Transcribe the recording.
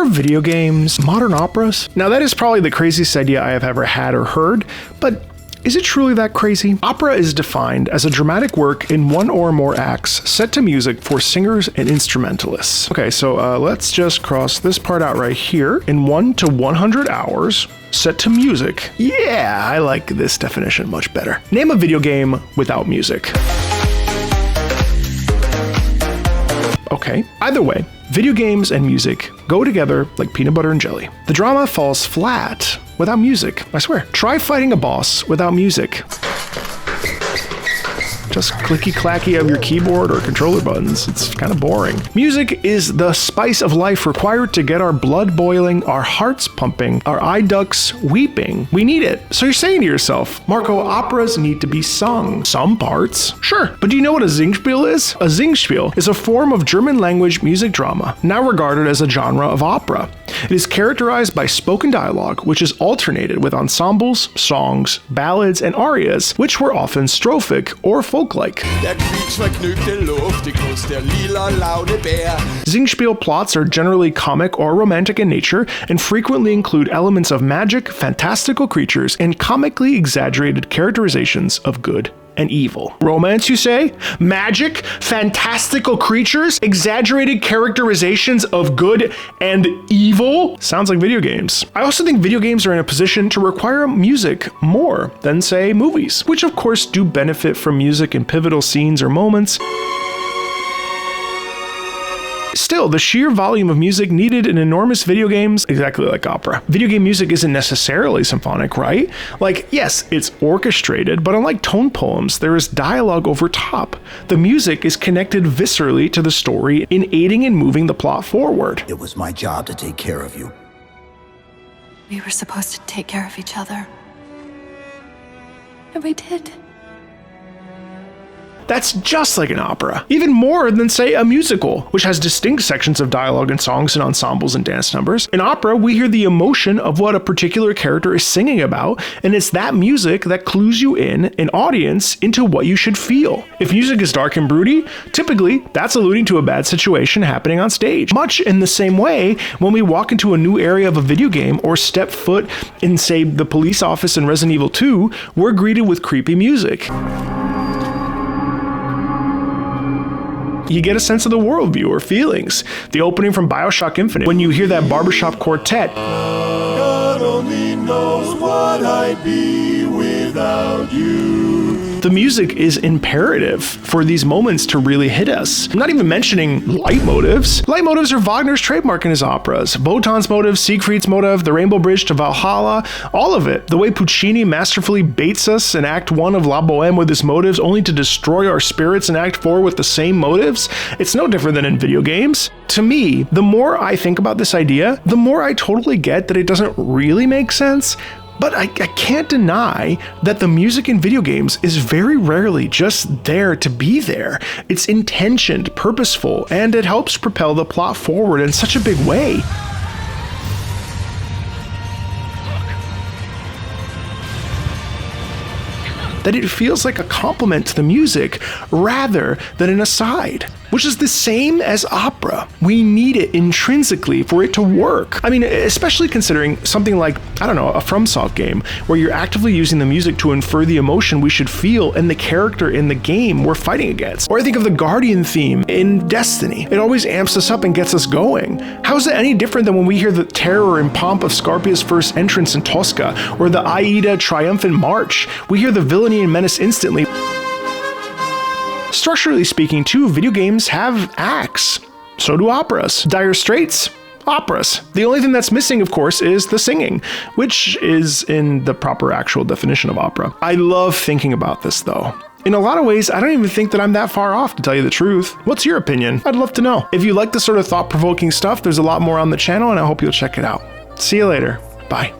Are video games modern operas? Now that is probably the craziest idea I have ever had or heard, but is it truly that crazy? Opera is defined as a dramatic work in one or more acts set to music for singers and instrumentalists. Okay, so let's just cross this part out right here. In 1 to 100 hours, set to music. Yeah, I like this definition much better. Name a video game without music. Okay, either way, video games and music go together like peanut butter and jelly. The drama falls flat without music, I swear. Try fighting a boss without music. Just clicky-clacky of your keyboard or controller buttons. It's kind of boring. Music is the spice of life required to get our blood boiling, our hearts pumping, our eye ducts weeping. We need it. So you're saying to yourself, Marco, operas need to be sung. Some parts. Sure. But do you know what a Singspiel is? A Singspiel is a form of German language music drama, now regarded as a genre of opera. It is characterized by spoken dialogue, which is alternated with ensembles, songs, ballads, and arias, which were often strophic or folk-like. Singspiel plots are generally comic or romantic in nature and frequently include elements of magic, fantastical creatures, and comically exaggerated characterizations of good and evil. Romance, you say? Magic, fantastical creatures, exaggerated characterizations of good and evil? Sounds like video games. I also think video games are in a position to require music more than, say, movies, which of course do benefit from music in pivotal scenes or moments. Still, the sheer volume of music needed in enormous video games, exactly like opera. Video game music isn't necessarily symphonic, right? Like, yes, it's orchestrated, but unlike tone poems, there is dialogue over top. The music is connected viscerally to the story in aiding and moving the plot forward. It was my job to take care of you. We were supposed to take care of each other. And we did. That's just like an opera, even more than, say, a musical, which has distinct sections of dialogue and songs and ensembles and dance numbers. In opera, we hear the emotion of what a particular character is singing about, and it's that music that clues you in, an audience, into what you should feel. If music is dark and broody, typically that's alluding to a bad situation happening on stage. Much in the same way, when we walk into a new area of a video game or step foot in, say, the police office in Resident Evil 2, we're greeted with creepy music. You get a sense of the worldview or feelings. The opening from BioShock Infinite, when you hear that barbershop quartet. God only knows what I'd be without you. The music is imperative for these moments to really hit us. I'm not even mentioning leitmotifs. Leitmotifs are Wagner's trademark in his operas. Wotan's motive, Siegfried's motive, the Rainbow Bridge to Valhalla, all of it. The way Puccini masterfully baits us in Act 1 of La Boheme with his motives, only to destroy our spirits in Act 4 with the same motives. It's no different than in video games. To me, the more I think about this idea, the more I totally get that it doesn't really make sense. But I can't deny that the music in video games is very rarely just there to be there. It's intentioned, purposeful, and it helps propel the plot forward in such a big way. That it feels like a compliment to the music rather than an aside, which is the same as opera. We need it intrinsically for it to work. I mean, especially considering something like, I don't know, a FromSoft game, where you're actively using the music to infer the emotion we should feel and the character in the game we're fighting against. Or I think of the Guardian theme in Destiny. It always amps us up and gets us going. How is it any different than when we hear the terror and pomp of Scarpia's first entrance in Tosca, or the Aida triumphant march? We hear the villainy and menace instantly. Structurally speaking, too, video games have acts. So do operas. Dire Straits, operas. The only thing that's missing, of course, is the singing, which is in the proper actual definition of opera. I love thinking about this, though. In a lot of ways, I don't even think that I'm that far off, to tell you the truth. What's your opinion? I'd love to know. If you like this sort of thought-provoking stuff, there's a lot more on the channel, and I hope you'll check it out. See you later. Bye.